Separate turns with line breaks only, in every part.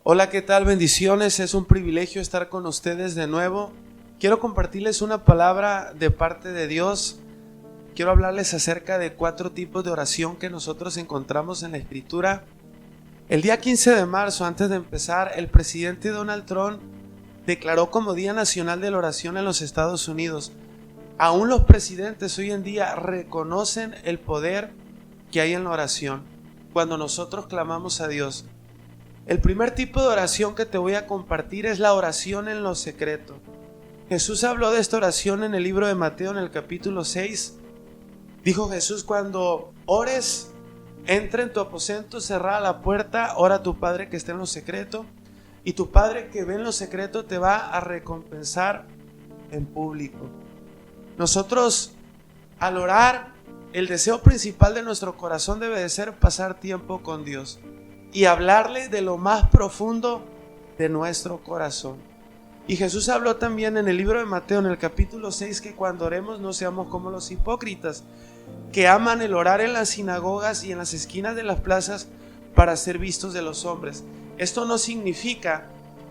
Hola, ¿qué tal? Bendiciones, es un privilegio estar con ustedes de nuevo. Quiero compartirles una palabra de parte de Dios. Quiero hablarles acerca de 4 tipos de oración que nosotros encontramos en la Escritura. El día 15 de marzo, antes de empezar, el presidente Donald Trump declaró como Día Nacional de la Oración en los Estados Unidos. Aún los presidentes hoy en día reconocen el poder que hay en la oración cuando nosotros clamamos a Dios. El primer tipo de oración que te voy a compartir es la oración en lo secreto. Jesús habló de esta oración en el libro de Mateo en el capítulo 6. Dijo Jesús: cuando ores, entra en tu aposento, cerrada la puerta, ora a tu Padre que está en lo secreto, y tu Padre que ve en lo secreto te va a recompensar en público. Nosotros, al orar, el deseo principal de nuestro corazón debe de ser pasar tiempo con Dios y hablarle de lo más profundo de nuestro corazón. Y Jesús habló también en el libro de Mateo, en el capítulo 6, que cuando oremos no seamos como los hipócritas, que aman el orar en las sinagogas y en las esquinas de las plazas para ser vistos de los hombres. Esto no significa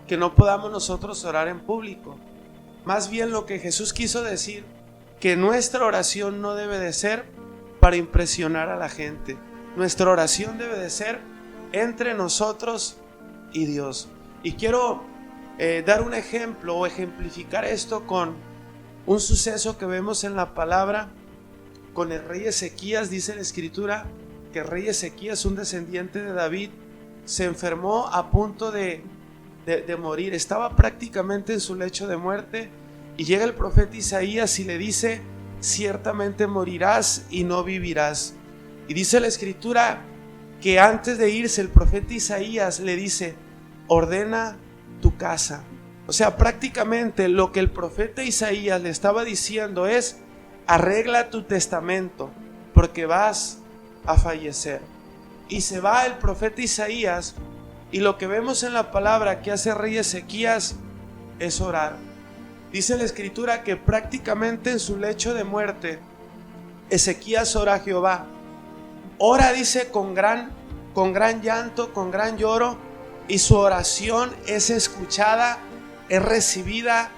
que no podamos nosotros orar en público. Más bien lo que Jesús quiso decir, que nuestra oración no debe de ser para impresionar a la gente. Nuestra oración debe de ser entre nosotros y Dios. Y quiero dar un ejemplo o ejemplificar esto con un suceso que vemos en la palabra con el rey Ezequías. Dice la Escritura que el rey Ezequías, un descendiente de David, se enfermó a punto de morir. Estaba prácticamente en su lecho de muerte y llega el profeta Isaías y le dice: ciertamente morirás y no vivirás. Y dice la Escritura que antes de irse el profeta Isaías le dice: ordena tu casa. O sea, prácticamente lo que el profeta Isaías le estaba diciendo es: arregla tu testamento porque vas a fallecer. Y se va el profeta Isaías, y lo que vemos en la palabra que hace el rey Ezequías es orar. Dice la Escritura que prácticamente en su lecho de muerte Ezequías ora a Jehová. Ora, dice, con gran llanto, con gran lloro, y su oración es escuchada, es recibida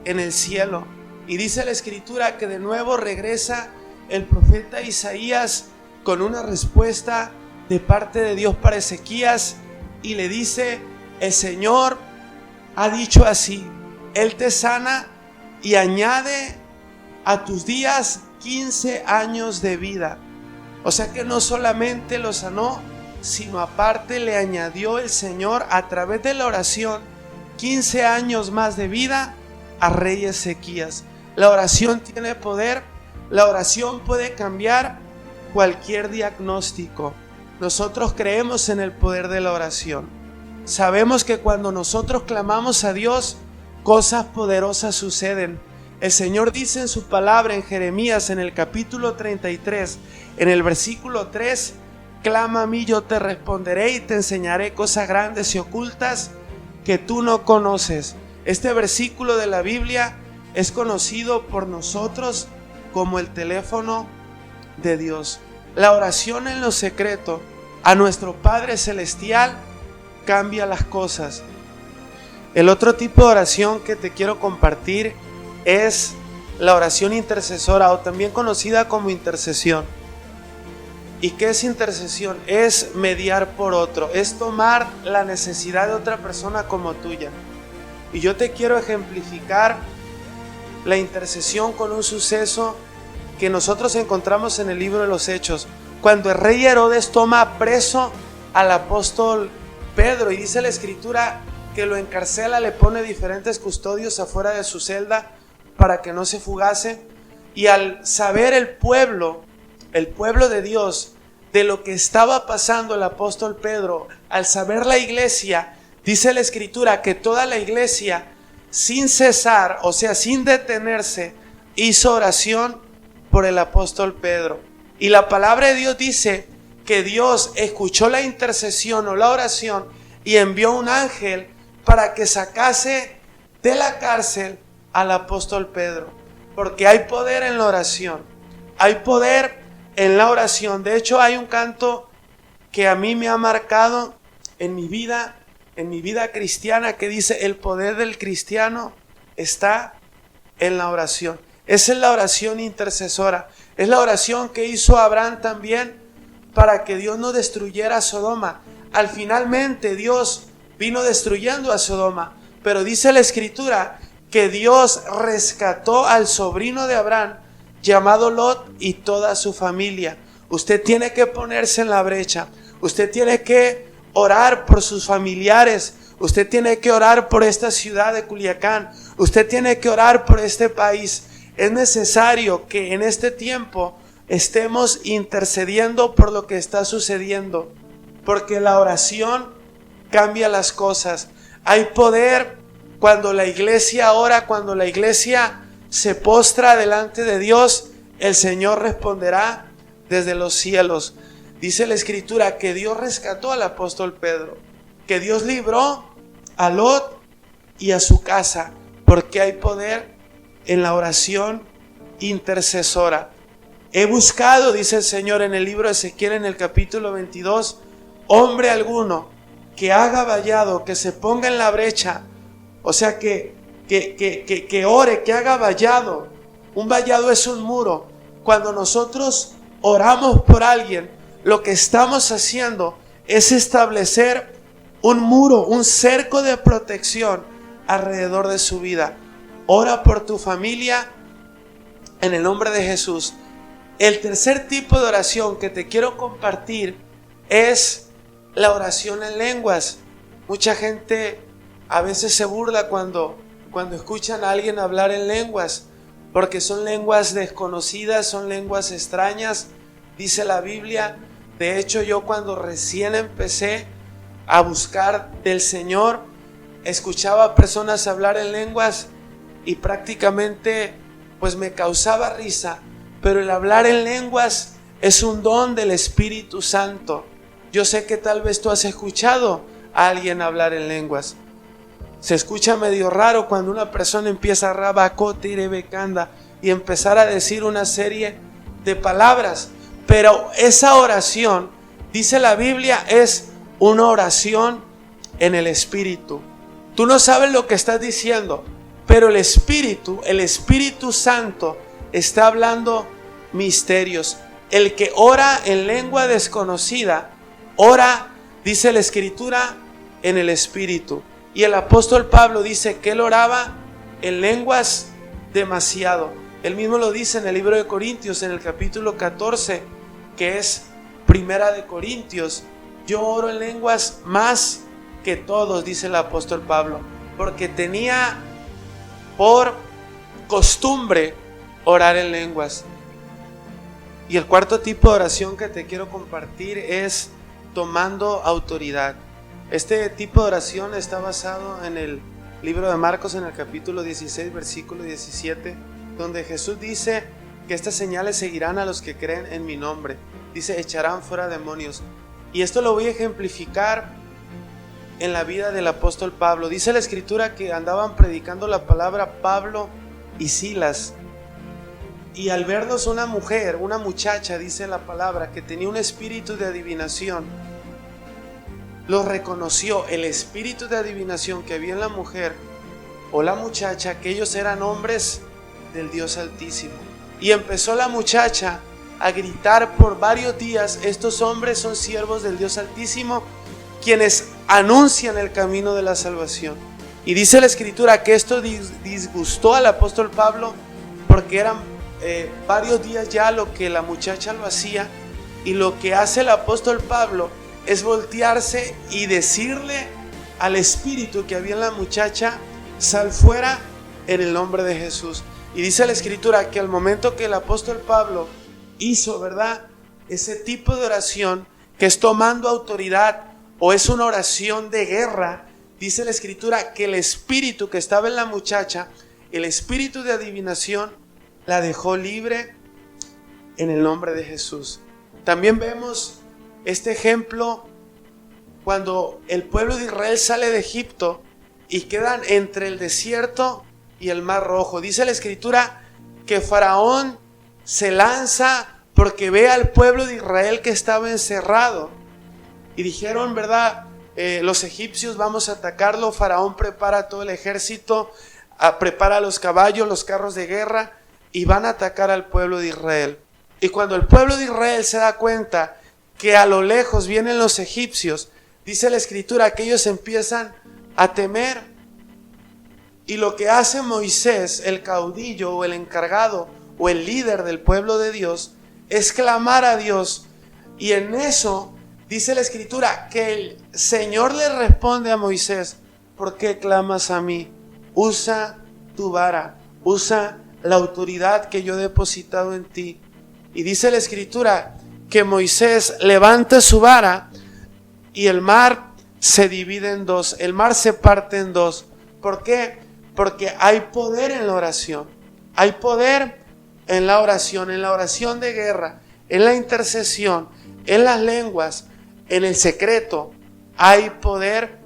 en el cielo. Y dice la Escritura que de nuevo regresa el profeta Isaías con una respuesta de parte de Dios para Ezequías, y le dice: el Señor ha dicho así, Él te sana y añade a tus días 15 años de vida. O sea que no solamente lo sanó, sino aparte le añadió el Señor a través de la oración 15 años más de vida a rey Ezequías. La oración tiene poder, la oración puede cambiar cualquier diagnóstico. Nosotros creemos en el poder de la oración. Sabemos que cuando nosotros clamamos a Dios, cosas poderosas suceden. El Señor dice en su palabra en Jeremías, en el capítulo 33, en el versículo 3: clama a mí, yo te responderé y te enseñaré cosas grandes y ocultas que tú no conoces. Este versículo de la Biblia es conocido por nosotros como el teléfono de Dios. La oración en lo secreto a nuestro Padre Celestial cambia las cosas. El otro tipo de oración que te quiero compartir es la oración intercesora, o también conocida como intercesión. ¿Y qué es intercesión? Es mediar por otro, es tomar la necesidad de otra persona como tuya. Y yo te quiero ejemplificar la intercesión con un suceso que nosotros encontramos en el libro de los Hechos, cuando el rey Herodes toma preso al apóstol Pedro, y dice la Escritura que lo encarcela, le pone diferentes custodios afuera de su celda para que no se fugase. Y al saber el pueblo de Dios de lo que estaba pasando el apóstol Pedro, al saber la iglesia, dice la Escritura que toda la iglesia, sin cesar, o sea, sin detenerse, hizo oración por el apóstol Pedro. Y la palabra de Dios dice que Dios escuchó la intercesión o la oración y envió un ángel para que sacase de la cárcel al apóstol Pedro. Porque hay poder en la oración, hay poder en la oración. De hecho, hay un canto que a mí me ha marcado en mi vida, en mi vida cristiana que dice: el poder del cristiano está en la oración. Esa es la oración intercesora. Es la oración que hizo Abraham también para que Dios no destruyera a Sodoma. Al finalmente Dios vino destruyendo a Sodoma, pero dice la Escritura que Dios rescató al sobrino de Abraham llamado Lot y toda su familia. Usted tiene que ponerse en la brecha. Usted tiene que orar por sus familiares. Usted tiene que orar por esta ciudad de Culiacán. Usted tiene que orar por este país. Es necesario que en este tiempo estemos intercediendo por lo que está sucediendo, porque la oración cambia las cosas. Hay poder cuando la iglesia ora, cuando la iglesia se postra delante de Dios. El Señor responderá desde los cielos. Dice la Escritura que Dios rescató al apóstol Pedro, que Dios libró a Lot y a su casa, porque hay poder en la oración intercesora. He buscado, dice el Señor en el libro de Ezequiel, en el capítulo 22, hombre alguno que haga vallado, que se ponga en la brecha, o sea que ore, que haga vallado. Un vallado es un muro. Cuando nosotros oramos por alguien, lo que estamos haciendo es establecer un muro, un cerco de protección alrededor de su vida. Ora por tu familia en el nombre de Jesús. El tercer tipo de oración que te quiero compartir es la oración en lenguas. Mucha gente a veces se burla cuando escuchan a alguien hablar en lenguas, porque son lenguas desconocidas, son lenguas extrañas, dice la Biblia. De hecho, yo cuando recién empecé a buscar del Señor, escuchaba a personas hablar en lenguas y prácticamente pues me causaba risa. Pero el hablar en lenguas es un don del Espíritu Santo. Yo sé que tal vez tú has escuchado a alguien hablar en lenguas. Se escucha medio raro cuando una persona empieza a rabacote y rebecanda y empezar a decir una serie de palabras. Pero esa oración, dice la Biblia, es una oración en el Espíritu. Tú no sabes lo que estás diciendo, pero el Espíritu Santo está hablando misterios. El que ora en lengua desconocida, ora, dice la Escritura, en el Espíritu. Y el apóstol Pablo dice que él oraba en lenguas demasiado. Él mismo lo dice en el libro de Corintios, en el capítulo 14, que es Primera de Corintios. Yo oro en lenguas más que todos, dice el apóstol Pablo, porque tenía por costumbre orar en lenguas. Y el cuarto tipo de oración que te quiero compartir es tomando autoridad. Este tipo de oración está basado en el libro de Marcos, en el capítulo 16, versículo 17, donde Jesús dice que estas señales seguirán a los que creen en mi nombre. Dice, echarán fuera demonios. Y esto lo voy a ejemplificar en la vida del apóstol Pablo. Dice la Escritura que andaban predicando la palabra Pablo y Silas. Y al verlos una mujer, una muchacha, dice la palabra, que tenía un espíritu de adivinación, los reconoció. El espíritu de adivinación que había en la mujer o la muchacha, que ellos eran hombres del Dios Altísimo. Y empezó la muchacha a gritar por varios días: estos hombres son siervos del Dios Altísimo, quienes anuncian el camino de la salvación. Y dice la Escritura que esto disgustó al apóstol Pablo, porque eran varios días ya lo que la muchacha lo hacía. Y lo que hace el apóstol Pablo es voltearse y decirle al espíritu que había en la muchacha: sal fuera en el nombre de Jesús. Y dice la Escritura que al momento que el apóstol Pablo hizo, ¿verdad?, ese tipo de oración, que es tomando autoridad o es una oración de guerra, dice la Escritura que el espíritu que estaba en la muchacha, el espíritu de adivinación, la dejó libre en el nombre de Jesús. También vemos este ejemplo cuando el pueblo de Israel sale de Egipto y quedan entre el desierto y el Mar Rojo. Dice la Escritura que Faraón se lanza porque ve al pueblo de Israel que estaba encerrado. Y dijeron, ¿verdad?, los egipcios, vamos a atacarlo. Faraón prepara todo el ejército, prepara los caballos, los carros de guerra, y van a atacar al pueblo de Israel. Y cuando el pueblo de Israel se da cuenta que a lo lejos vienen los egipcios, dice la escritura que ellos empiezan a temer. Y lo que hace Moisés, el caudillo o el encargado o el líder del pueblo de Dios, es clamar a Dios. Y en eso dice la escritura que el Señor le responde a Moisés: ¿por qué clamas a mí? Usa tu vara, usa la autoridad que yo he depositado en ti. Y dice la escritura que Moisés levanta su vara y el mar se divide en dos, el mar se parte en dos. ¿Por qué? Porque hay poder en la oración, hay poder en la oración de guerra, en la intercesión, en las lenguas, en el secreto. Hay poder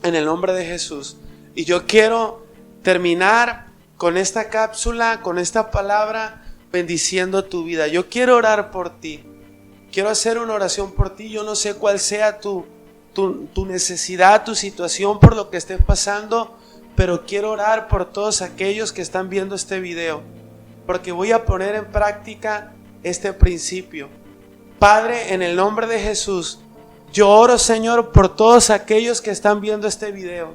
en el nombre de Jesús. Y yo quiero terminar con esta cápsula, con esta palabra, bendiciendo tu vida. Yo quiero orar por ti. Quiero hacer una oración por ti. Yo no sé cuál sea tu necesidad, tu situación, por lo que estés pasando, pero quiero orar por todos aquellos que están viendo este video, porque voy a poner en práctica este principio. Padre, en el nombre de Jesús, yo oro, Señor, por todos aquellos que están viendo este video.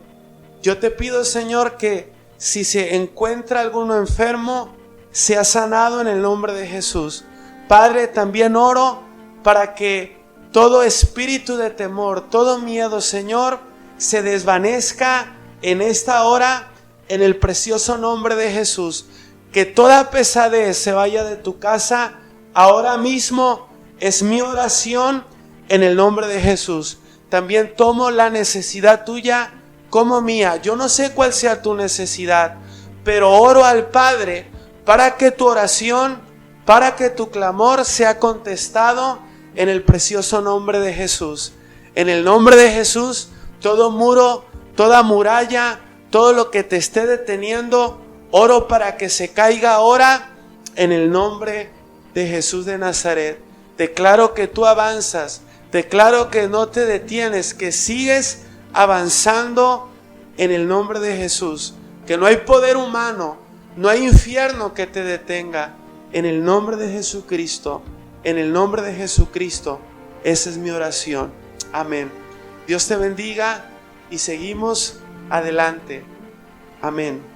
Yo te pido, Señor, que si se encuentra alguno enfermo, sea sanado en el nombre de Jesús. Padre, también oro para que todo espíritu de temor, todo miedo, Señor, se desvanezca en esta hora, en el precioso nombre de Jesús. Que toda pesadez se vaya de tu casa ahora mismo. Es mi oración en el nombre de Jesús. También tomo la necesidad tuya como mía. Yo no sé cuál sea tu necesidad, pero oro al Padre para que tu oración, para que tu clamor sea contestado en el precioso nombre de Jesús. En el nombre de Jesús, todo muro, toda muralla, todo lo que te esté deteniendo, oro para que se caiga ahora en el nombre de Jesús de Nazaret. Declaro que tú avanzas, declaro que no te detienes, que sigues avanzando en el nombre de Jesús, que no hay poder humano, no hay infierno que te detenga. En el nombre de Jesucristo, en el nombre de Jesucristo, esa es mi oración. Amén. Dios te bendiga y seguimos adelante. Amén.